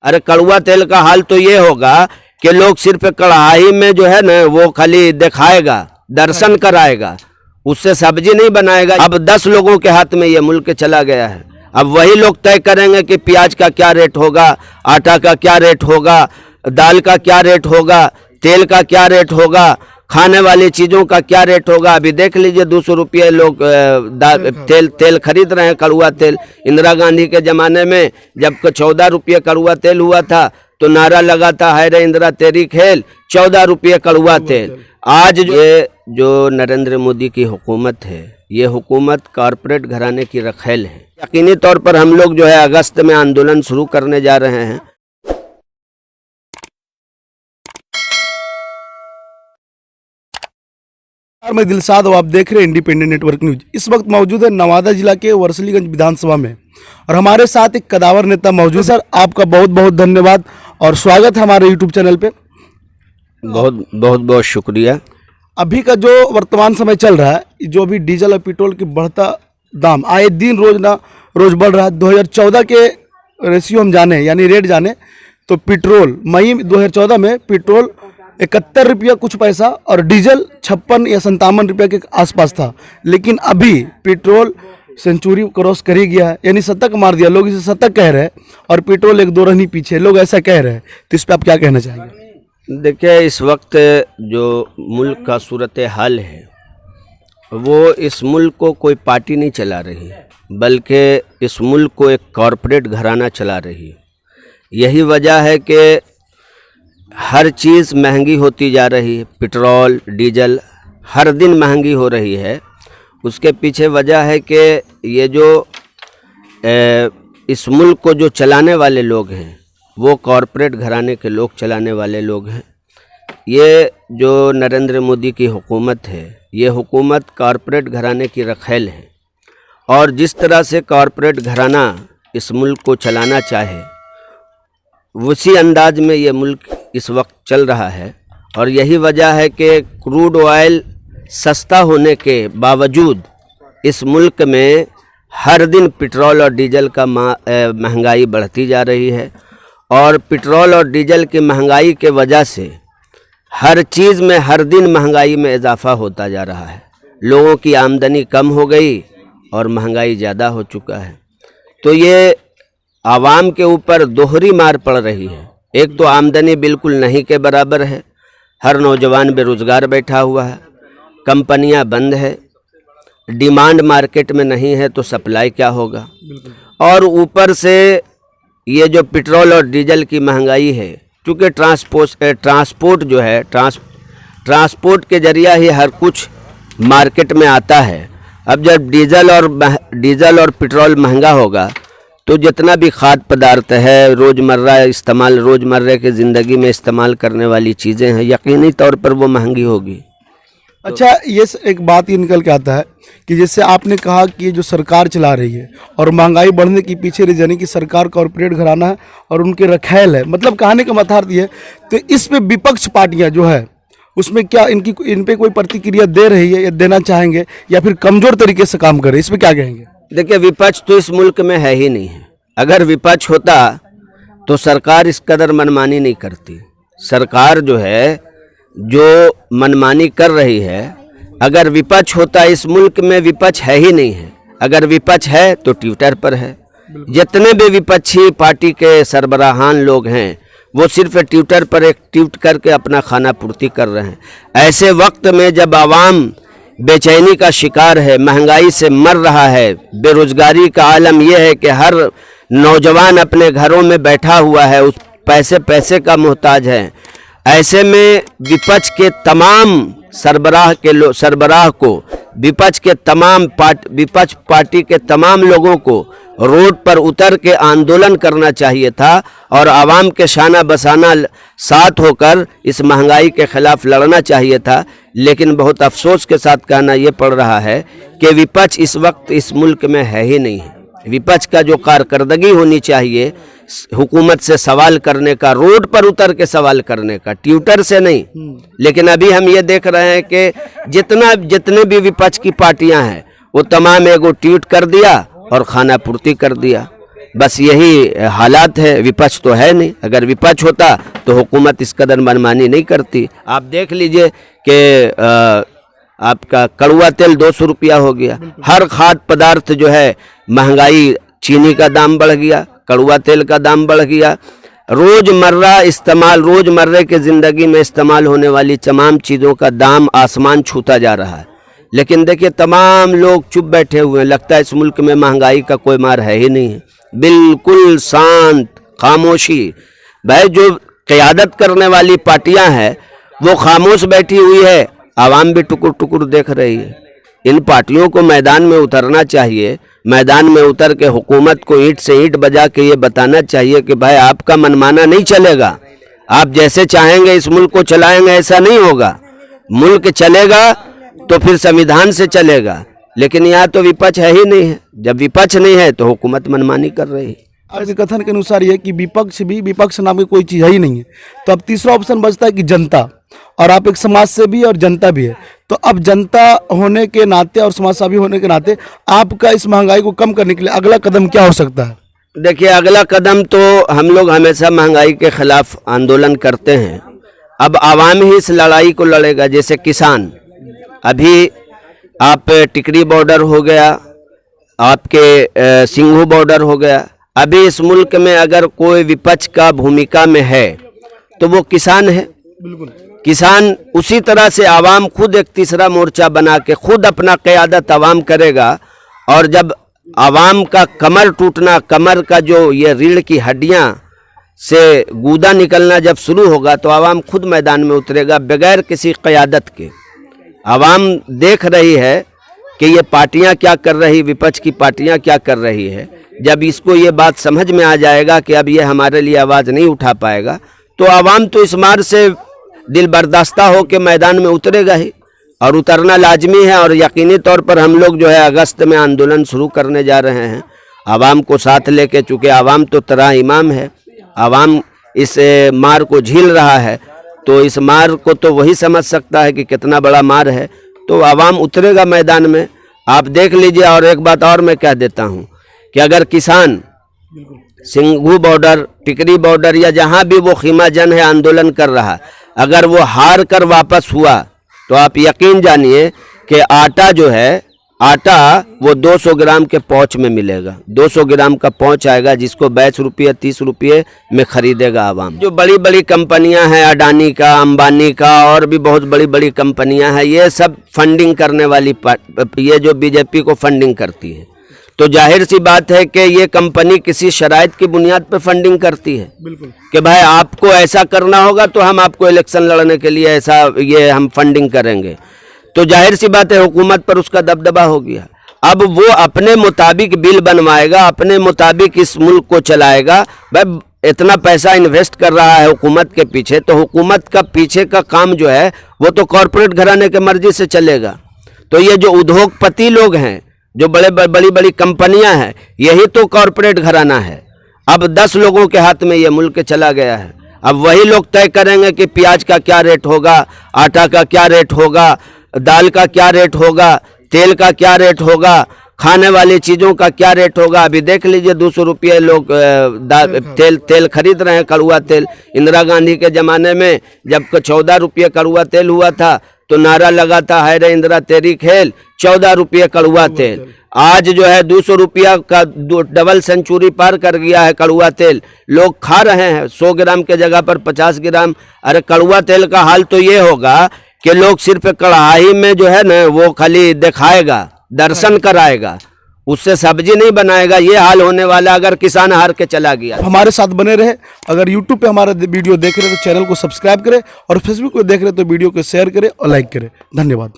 अरे कड़वा तेल का हाल तो ये होगा कि लोग सिर्फ कढ़ाई में जो है ना वो खाली दिखाएगा, दर्शन कराएगा, उससे सब्जी नहीं बनाएगा। अब 10 लोगों के हाथ में ये मुल्क चला गया है। अब वही लोग तय करेंगे कि प्याज का क्या रेट होगा, आटा का क्या रेट होगा, दाल का क्या रेट होगा, तेल का क्या रेट होगा, खाने वाली चीज़ों का क्या रेट होगा। अभी देख लीजिए 200 रुपये लोग तेल खरीद रहे हैं, कड़वा तेल। इंदिरा गांधी के ज़माने में जब 14 रुपये कड़वा तेल हुआ था तो नारा लगा था, हाय रे इंदिरा तेरी खेल, 14 रुपये कड़वा तेल। आज ये जो नरेंद्र मोदी की हुकूमत है, ये हुकूमत कॉरपोरेट घराने की रखेल है। यकीनी तौर पर हम लोग जो है अगस्त में आंदोलन शुरू करने जा रहे हैं। मैं दिलसाद, आप देख रहे हैं इंडिपेंडेंट नेटवर्क न्यूज। इस वक्त मौजूद है नवादा जिला के वर्सलीगंज विधानसभा में और हमारे साथ एक कदावर नेता मौजूद। सर आपका बहुत बहुत धन्यवाद और स्वागत है हमारे यूट्यूब चैनल पे। बहुत बहुत बहुत शुक्रिया। अभी का जो वर्तमान समय चल रहा है, जो अभी डीजल और पेट्रोल की बढ़ता दाम आए दिन रोज बढ़ रहा है। 2014 के रेशियो हम जाने यानी रेट जाने तो पेट्रोल मई 2014 में पेट्रोल 71 रुपया कुछ पैसा और डीजल 56 या 57 रुपया के आसपास था। लेकिन अभी पेट्रोल सेंचुरी क्रॉस कर ही गया है, यानी शतक मार दिया। लोग इसे शतक कह रहे हैं और पेट्रोल एक दो रनी पीछे, लोग ऐसा कह रहे हैं। तो इस पर आप क्या कहना चाहेंगे? देखिए, इस वक्त जो मुल्क का सूरत हाल है वो इस मुल्क को कोई पार्टी नहीं चला रही, बल्कि इस मुल्क को एक कॉरपोरेट घराना चला रही है। यही वजह है कि हर चीज़ महंगी होती जा रही है। पेट्रोल डीजल हर दिन महंगी हो रही है। उसके पीछे वजह है कि ये जो इस मुल्क को जो चलाने वाले लोग हैं वो कॉरपोरेट घराने के लोग चलाने वाले लोग हैं। ये जो नरेंद्र मोदी की हुकूमत है, ये हुकूमत कॉरपोरेट घराने की रखेल है और जिस तरह से कॉरपोरेट घराना इस मुल्क को चलाना चाहे उसी अंदाज में ये मुल्क इस वक्त चल रहा है। और यही वजह है कि क्रूड ऑयल सस्ता होने के बावजूद इस मुल्क में हर दिन पेट्रोल और डीजल का महंगाई बढ़ती जा रही है और पेट्रोल और डीजल की महंगाई के वजह से हर चीज़ में हर दिन महंगाई में इजाफ़ा होता जा रहा है। लोगों की आमदनी कम हो गई और महंगाई ज़्यादा हो चुका है। तो ये आवाम के ऊपर दोहरी मार पड़ रही है। एक तो आमदनी बिल्कुल नहीं के बराबर है, हर नौजवान बेरोज़गार बैठा हुआ है, कंपनियां बंद है, डिमांड मार्केट में नहीं है तो सप्लाई क्या होगा। और ऊपर से ये जो पेट्रोल और डीजल की महंगाई है, क्योंकि ट्रांसपोर्ट जो है ट्रांसपोर्ट के जरिया ही हर कुछ मार्केट में आता है। अब जब डीजल और पेट्रोल महंगा होगा तो जितना भी खाद्य पदार्थ है, रोज़मर्रा की ज़िंदगी में इस्तेमाल करने वाली चीज़ें हैं, यकीनी तौर पर वो महंगी होगी। अच्छा, ये एक बात ये निकल के आता है कि जैसे आपने कहा कि जो सरकार चला रही है और महंगाई बढ़ने के पीछे रीजन है कि सरकार कॉरपोरेट घराना है और उनके रखेल है, मतलब कहने का मतलब ये है। तो इस पे विपक्ष पार्टियां जो है उसमें क्या इन पे कोई प्रतिक्रिया दे रही है या देना चाहेंगे या फिर कमज़ोर तरीके से काम करे, इस पर क्या कहेंगे? देखिए, विपक्ष तो इस मुल्क में है ही नहीं है। अगर विपक्ष होता तो सरकार इस कदर मनमानी नहीं करती। सरकार जो है जो मनमानी कर रही है, अगर विपक्ष होता, इस मुल्क में विपक्ष है ही नहीं है। अगर विपक्ष है तो ट्विटर पर है। जितने भी विपक्षी पार्टी के सरबराहान लोग हैं वो सिर्फ ट्विटर पर एक ट्वीट करके अपना खाना पूर्ति कर रहे हैं। ऐसे वक्त में जब आवाम बेचैनी का शिकार है, महंगाई से मर रहा है, बेरोजगारी का आलम यह है कि हर नौजवान अपने घरों में बैठा हुआ है, उस पैसे का मोहताज है। ऐसे में विपक्ष के तमाम सरबराह को विपक्ष पार्टी के तमाम लोगों को रोड पर उतर के आंदोलन करना चाहिए था और आवाम के शाना बसाना साथ होकर इस महंगाई के खिलाफ लड़ना चाहिए था। लेकिन बहुत अफसोस के साथ कहना ये पड़ रहा है कि विपक्ष इस वक्त इस मुल्क में है ही नहीं है। विपक्ष का जो कारकर्दगी होनी चाहिए हुकूमत से सवाल करने का, रोड पर उतर के सवाल करने का, ट्विटर से नहीं। लेकिन अभी हम ये देख रहे हैं कि जितने भी विपक्ष की पार्टियां हैं वो तमाम एगो ट्वीट कर दिया और खाना पूर्ति कर दिया। बस यही हालात है। विपक्ष तो है नहीं, अगर विपक्ष होता तो हुकूमत इस कदर मनमानी नहीं करती। आप देख लीजिए कि आपका कड़वा तेल 200 रुपया हो गया, हर खाद्य पदार्थ जो है महंगाई, चीनी का दाम बढ़ गया, कड़वा तेल का दाम बढ़ गया, रोजमर्रा के ज़िंदगी में इस्तेमाल होने वाली तमाम चीज़ों का दाम आसमान छूता जा रहा है। लेकिन देखिए तमाम लोग चुप बैठे हुए हैं, लगता है इस मुल्क में महंगाई का कोई मार है ही नहीं है, बिल्कुल शांत खामोशी। भाई जो क़यादत करने वाली पार्टियां हैं वो खामोश बैठी हुई है, आवाम भी टुकुर टुकुर देख रही है। इन पार्टियों को मैदान में उतरना चाहिए, मैदान में उतर के हुकूमत को ईंट से ईंट बजा के ये बताना चाहिए कि भाई आपका मनमाना नहीं चलेगा, आप जैसे चाहेंगे इस मुल्क को चलाएंगे, ऐसा नहीं होगा। मुल्क चलेगा तो फिर संविधान से चलेगा, लेकिन यहाँ तो विपक्ष है ही नहीं है। जब विपक्ष नहीं है तो हुकूमत मनमानी कर रही है। आपके कथन के अनुसार ये कि विपक्ष नाम की कोई चीज़ है ही नहीं है, तो अब तीसरा ऑप्शन बचता है कि जनता, और आप एक समाज से भी और जनता भी है। तो अब जनता होने के नाते और समाज सेवी होने के नाते आपका इस महंगाई को कम करने के लिए अगला कदम क्या हो सकता है? देखिए अगला कदम तो हम लोग हमेशा महंगाई के खिलाफ आंदोलन करते हैं। अब आवाम ही इस लड़ाई को लड़ेगा। जैसे किसान, अभी आप टिकरी बॉर्डर हो गया, आपके सिंघू बॉर्डर हो गया, अभी इस मुल्क में अगर कोई विपक्ष का भूमिका में है तो वो किसान है। बिल्कुल। किसान उसी तरह से आवाम खुद एक तीसरा मोर्चा बना के खुद अपना क़यादत आवाम करेगा, और जब आवाम का कमर टूटना, कमर का जो ये रीढ़ की हड्डियां से गूदा निकलना जब शुरू होगा तो आवाम खुद मैदान में उतरेगा बगैर किसी क़यादत के। आवाम देख रही है कि ये पार्टियां क्या कर रही, विपक्ष की पार्टियां क्या कर रही है। जब इसको ये बात समझ में आ जाएगा कि अब ये हमारे लिए आवाज़ नहीं उठा पाएगा तो आवाम तो इस मार से दिल बर्दाश्ता हो के मैदान में उतरेगा ही, और उतरना लाजमी है। और यकीनी तौर पर हम लोग जो है अगस्त में आंदोलन शुरू करने जा रहे हैं आवाम को साथ लेके, चूँकि आवाम तो तरह इमाम है, आवाम इस मार को झेल रहा है, तो इस मार को तो वही समझ सकता है कि कितना बड़ा मार है। तो आवाम उतरेगा मैदान में, आप देख लीजिए। और एक बात और मैं कह देता हूँ कि अगर किसान सिंघू बॉर्डर, टिकरी बॉर्डर या जहाँ भी वो खीमा जन है आंदोलन कर रहा, अगर वो हार कर वापस हुआ तो आप यकीन जानिए कि आटा जो है, आटा वो 200 ग्राम के पाउच में मिलेगा। 200 ग्राम का पाउच आएगा जिसको 22 रुपये 30 रुपये में खरीदेगा आवाम। जो बड़ी बड़ी कंपनियां हैं, अडानी का, अंबानी का, और भी बहुत बड़ी बड़ी कंपनियां हैं, ये सब फंडिंग करने वाली ये जो बीजेपी को फंडिंग करती है, तो जाहिर सी बात है कि ये कंपनी किसी शराइत की बुनियाद पर फंडिंग करती है। बिल्कुल। कि भाई आपको ऐसा करना होगा तो हम आपको इलेक्शन लड़ने के लिए ऐसा ये हम फंडिंग करेंगे, तो जाहिर सी बात है हुकूमत पर उसका दबदबा हो गया। अब वो अपने मुताबिक बिल बनवाएगा, अपने मुताबिक इस मुल्क को चलाएगा। भाई इतना पैसा इन्वेस्ट कर रहा है हुकूमत के पीछे, तो हुकूमत का पीछे का काम जो है वो तो कॉरपोरेट घराने के मर्जी से चलेगा। तो ये जो उद्योगपति लोग हैं, जो बड़ी बड़ी कंपनियां हैं, यही तो कॉरपोरेट घराना है। अब 10 लोगों के हाथ में ये मुल्क चला गया है। अब वही लोग तय करेंगे कि प्याज का क्या रेट होगा, आटा का क्या रेट होगा, दाल का क्या रेट होगा, तेल का क्या रेट होगा, खाने वाली चीज़ों का क्या रेट होगा। अभी देख लीजिए 200 रुपये लोग तेल खरीद रहे हैं, कड़वा तेल। इंदिरा गांधी के ज़माने में जब 14 रुपये कड़वा तेल हुआ था तो नारा लगा था, हाय रे इंदिरा तेरी खेल, 14 रुपये कड़वा तेल। आज जो है 200 रुपया का डबल सेंचुरी पार कर गया है कड़वा तेल, लोग खा रहे हैं 100 ग्राम के जगह पर 50 ग्राम। अरे कड़वा तेल का हाल तो ये होगा कि लोग सिर्फ कढ़ाई में जो है ना वो खाली दिखाएगा, दर्शन कराएगा, उससे सब्जी नहीं बनाएगा। ये हाल होने वाला अगर किसान हार के चला गया। हमारे साथ बने रहे। अगर YouTube पे हमारा वीडियो देख रहे हैं तो चैनल को सब्सक्राइब करें, और फेसबुक पे देख रहे हैं तो वीडियो को शेयर करें और लाइक करें। धन्यवाद।